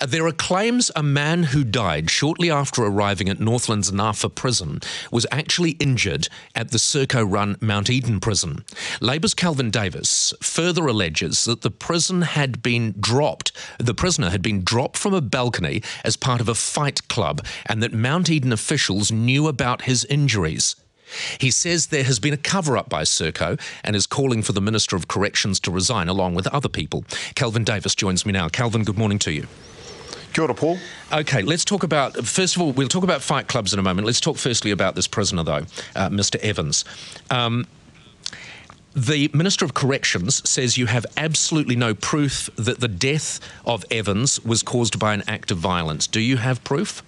There are claims a man who died shortly after arriving at Northland's Ngafa prison was actually injured at the Serco-run Mount Eden prison. Labour's Kelvin Davis further alleges that the prisoner had been dropped from a balcony as part of a fight club and that Mount Eden officials knew about his injuries. He says there has been a cover-up by Serco and is calling for the Minister of Corrections to resign along with other people. Kelvin Davis joins me now. Kelvin, good morning to you. Kia ora, Paul. OK, let's talk about, first of all, we'll talk about fight clubs in a moment. Let's talk firstly about this prisoner, though, Mr Evans. The Minister of Corrections says you have absolutely no proof that the death of Evans was caused by an act of violence. Do you have proof?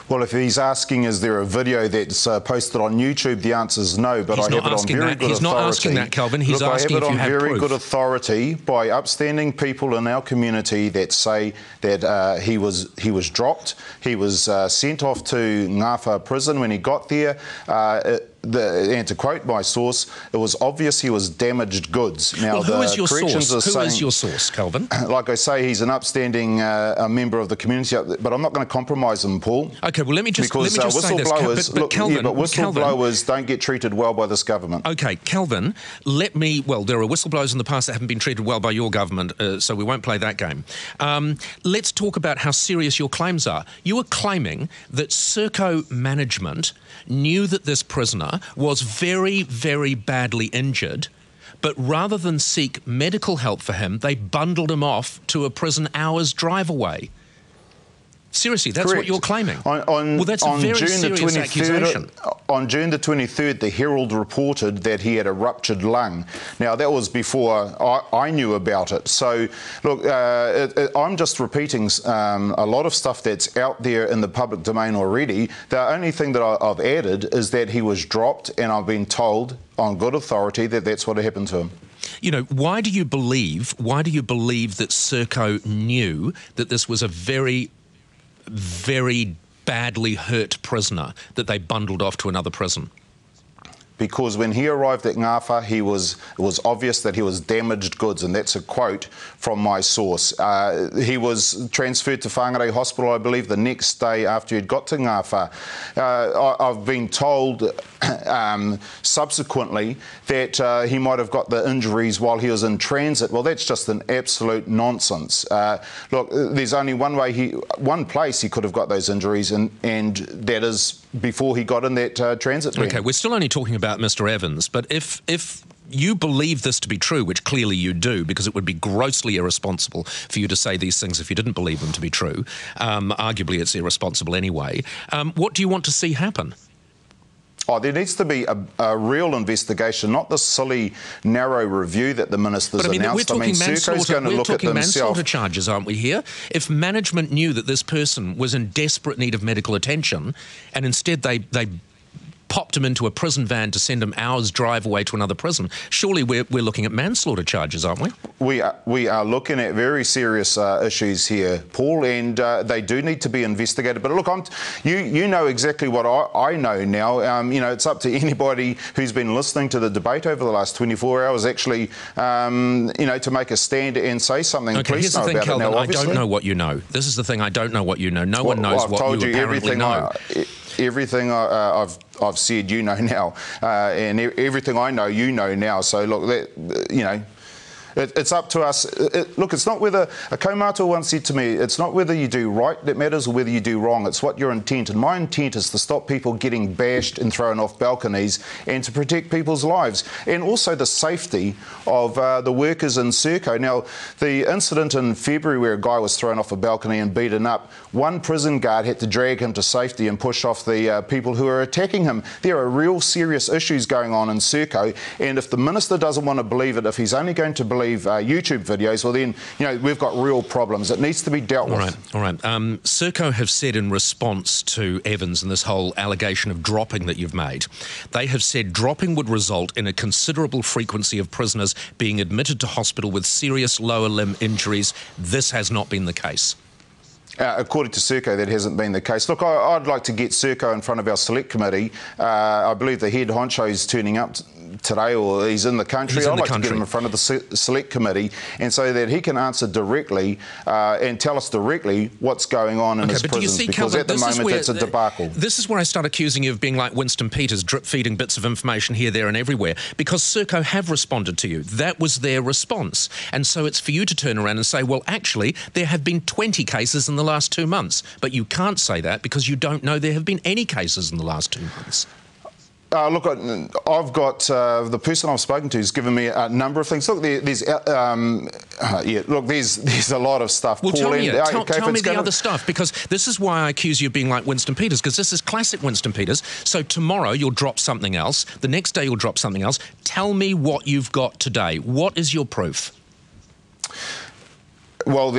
Well, if he's asking, is there a video that's posted on YouTube, the answer is no, but I have it on very good authority. He's not asking that, Kelvin. He's asking if you have proof. I have it on very good authority by upstanding people in our community that say that he was dropped. He was sent off to Ngafa prison. When he got there, and to quote my source, it was obvious he was damaged goods. Now, who is your source? Who is your source, Kelvin? Like I say, he's an upstanding member of the community, but I'm not going to compromise him, Paul. OK, well, let me just say this. Whistleblowers don't get treated well by this government. OK, Kelvin, well, there are whistleblowers in the past that haven't been treated well by your government, so we won't play that game. Let's talk about how serious your claims are. You are claiming that Serco management knew that this prisoner was very, very badly injured, but rather than seek medical help for him, they bundled him off to a prison hours drive away. Seriously, that's Correct. What you're claiming. Well, that's a very serious accusation. On June the 23rd, the Herald reported that he had a ruptured lung. Now, that was before I knew about it. So, look, I'm just repeating a lot of stuff that's out there in the public domain already. The only thing that I've added is that he was dropped, and I've been told on good authority that that's what happened to him. You know, why do you believe that Serco knew that this was a very badly hurt prisoner that they bundled off to another prison? Because when he arrived at Ngafa, it was obvious that he was damaged goods, and that's a quote from my source. He was transferred to Whangarei Hospital, I believe, the next day after he'd got to Ngafa. I've been told subsequently that he might have got the injuries while he was in transit. Well, that's just an absolute nonsense. Look, there's only one place he could have got those injuries, and that is before he got in that transit van. OK, we're still only talking about Mr Evans, but if you believe this to be true, which clearly you do, because it would be grossly irresponsible for you to say these things if you didn't believe them to be true, arguably it's irresponsible anyway, what do you want to see happen? Oh, there needs to be a real investigation, not the silly, narrow review that the minister's announced. Serco's going to look at themselves. Manslaughter charges, aren't we here? If management knew that this person was in desperate need of medical attention, and instead they popped him into a prison van to send him hours' drive away to another prison, surely we're looking at manslaughter charges, aren't we? We are looking at very serious issues here, Paul, and they do need to be investigated. But look, you know exactly what I know now. You know, it's up to anybody who's been listening to the debate over the last 24 hours actually, you know, to make a stand and say something. Okay, here's the thing, Kelvin, I don't know what you know. This is the thing, I don't know what you know. No one knows what you apparently know. Everything I've said, you know now, and everything I know, you know now. So look, you know, it's up to us. Look, it's not whether, a kaumātua once said to me, it's not whether you do right that matters or whether you do wrong. It's what your intent. And my intent is to stop people getting bashed and thrown off balconies and to protect people's lives. And also the safety of the workers in Serco. Now, the incident in February where a guy was thrown off a balcony and beaten up, one prison guard had to drag him to safety and push off the people who were attacking him. There are real serious issues going on in Serco. And if the minister doesn't want to believe it, if he's only going to believe YouTube videos, well then, you know, we've got real problems. It needs to be dealt with. All right. Serco have said in response to Evans and this whole allegation of dropping that you've made, they have said dropping would result in a considerable frequency of prisoners being admitted to hospital with serious lower limb injuries. This has not been the case. According to Serco, that hasn't been the case. Look, I'd like to get Serco in front of our select committee. I believe the head honcho is turning up today, or he's in the country. He's in I'd the like country. to get him in front of the Select Committee and so that he can answer directly and tell us directly what's going on in his but do you prisons, see, because Calvin, at the this is moment where, it's a debacle. This is where I start accusing you of being like Winston Peters, drip-feeding bits of information here, there and everywhere, because Serco have responded to you. That was their response. And so it's for you to turn around and say, well, actually, there have been 20 cases in the last 2 months. But you can't say that because you don't know there have been any cases in the last 2 months. Look, I've got the person I've spoken to has given me a number of things. Look, there's a lot of stuff. Well, tell me, tell me the gonna... other stuff, because this is why I accuse you of being like Winston Peters, because this is classic Winston Peters. So tomorrow you'll drop something else. The next day you'll drop something else. Tell me what you've got today. What is your proof? Well,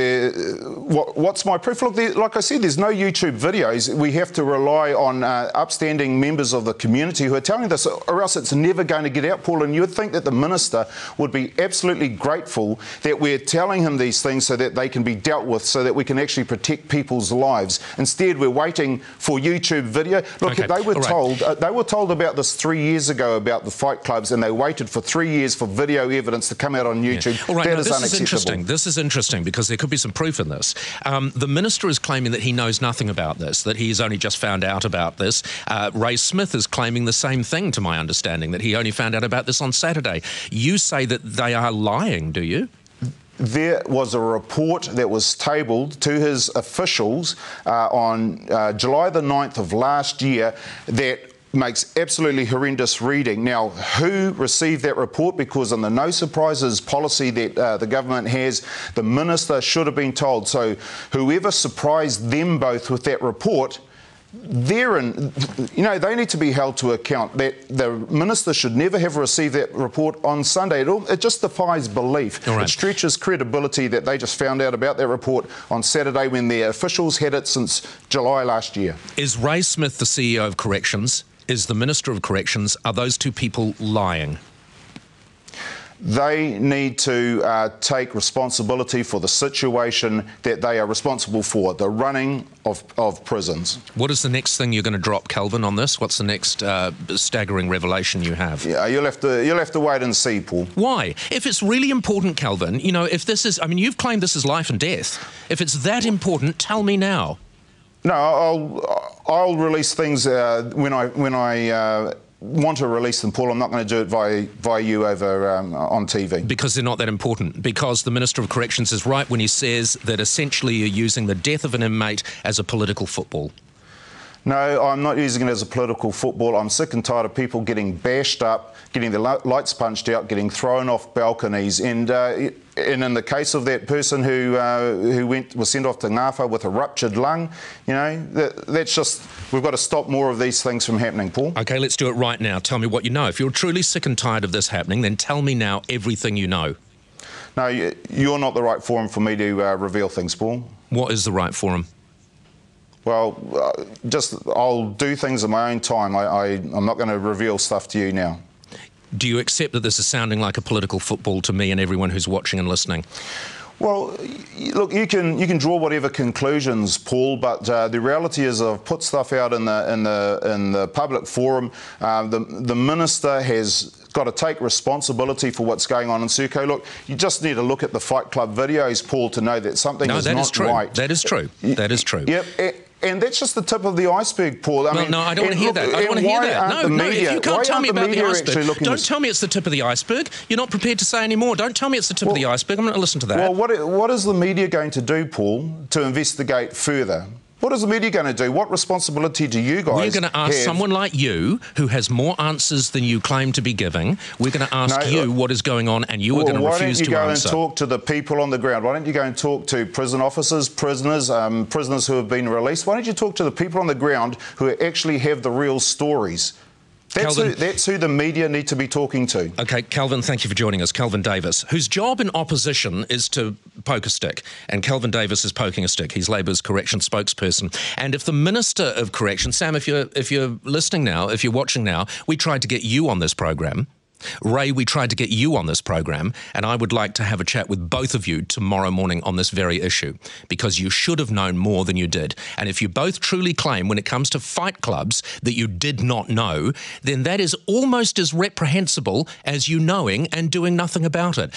what's my proof? Look, like I said, there's no YouTube videos. We have to rely on upstanding members of the community who are telling us, or else it's never going to get out, Paul. And you would think that the Minister would be absolutely grateful that we're telling him these things so that they can be dealt with, so that we can actually protect people's lives. Instead, we're waiting for YouTube video. Look, okay. they were told about this 3 years ago about the fight clubs, and they waited for 3 years for video evidence to come out on YouTube. Yeah. All right, that this is unacceptable. is interesting. This is interesting because there could be some proof in this. The Minister is claiming that he knows nothing about this, that he's only just found out about this. Ray Smith is claiming the same thing, to my understanding, that he only found out about this on Saturday. You say that they are lying, do you? There was a report that was tabled to his officials on July the 9th of last year that makes absolutely horrendous reading. Now, who received that report? Because on the no surprises policy that the government has, the Minister should have been told. So whoever surprised them both with that report, they need to be held to account. That the Minister should never have received that report on Sunday at all. It just defies belief. Right. It stretches credibility that they just found out about that report on Saturday when their officials had it since July last year. Is Ray Smith the CEO of Corrections? Is the Minister of Corrections? Are those two people lying? They need to take responsibility for the situation that they are responsible for, the running of prisons. What is the next thing you're going to drop, Calvin, on this? What's the next staggering revelation you have? Yeah, you'll have to wait and see, Paul. Why? If it's really important, Calvin, you know, if this is, I mean, you've claimed this is life and death. If it's that important, tell me now. No, I'll release things when I want to release them, Paul. I'm not going to do it via you over on TV. Because they're not that important. Because the Minister of Corrections is right when he says that essentially you're using the death of an inmate as a political football. No, I'm not using it as a political football. I'm sick and tired of people getting bashed up, getting their lights punched out, getting thrown off balconies, and in the case of that person who was sent off to Ngāwha with a ruptured lung, you know, that's just, we've got to stop more of these things from happening, Paul. OK, let's do it right now. Tell me what you know. If you're truly sick and tired of this happening, then tell me now everything you know. No, you're not the right forum for me to reveal things, Paul. What is the right forum? Well, I'll do things in my own time. I'm not going to reveal stuff to you now. Do you accept that this is sounding like a political football to me and everyone who's watching and listening? Well, look, you can draw whatever conclusions, Paul, but the reality is I've put stuff out in the public forum. The Minister has got to take responsibility for what's going on in Serco. Look, you just need to look at the Fight Club videos, Paul, to know that something is not right. That is true. That is true. Yep. And that's just the tip of the iceberg, Paul. I mean, no, I don't want to hear that. I don't want to hear that. No, if you can't tell me about the iceberg, don't tell me it's the tip of the iceberg. You're not prepared to say any more. Don't tell me it's the tip of the iceberg. I'm not going to listen to that. Well, what is the media going to do, Paul, to investigate further? What is the media going to do? What responsibility do you guys have? We're going to ask someone like you, who has more answers than you claim to be giving. We're going to ask you what is going on, and you are going to refuse to answer. Why don't you go and talk to the people on the ground? Why don't you go and talk to prison officers, prisoners who have been released? Why don't you talk to the people on the ground who actually have the real stories? That's who the media need to be talking to. OK, Calvin, thank you for joining us. Calvin Davis, whose job in opposition is to poke a stick. And Calvin Davis is poking a stick. He's Labour's Corrections spokesperson. And if the Minister of Corrections, Sam, if you're listening now, if you're watching now, we tried to get you on this program. Ray, we tried to get you on this program, and I would like to have a chat with both of you tomorrow morning on this very issue, because you should have known more than you did. And if you both truly claim when it comes to fight clubs that you did not know, then that is almost as reprehensible as you knowing and doing nothing about it.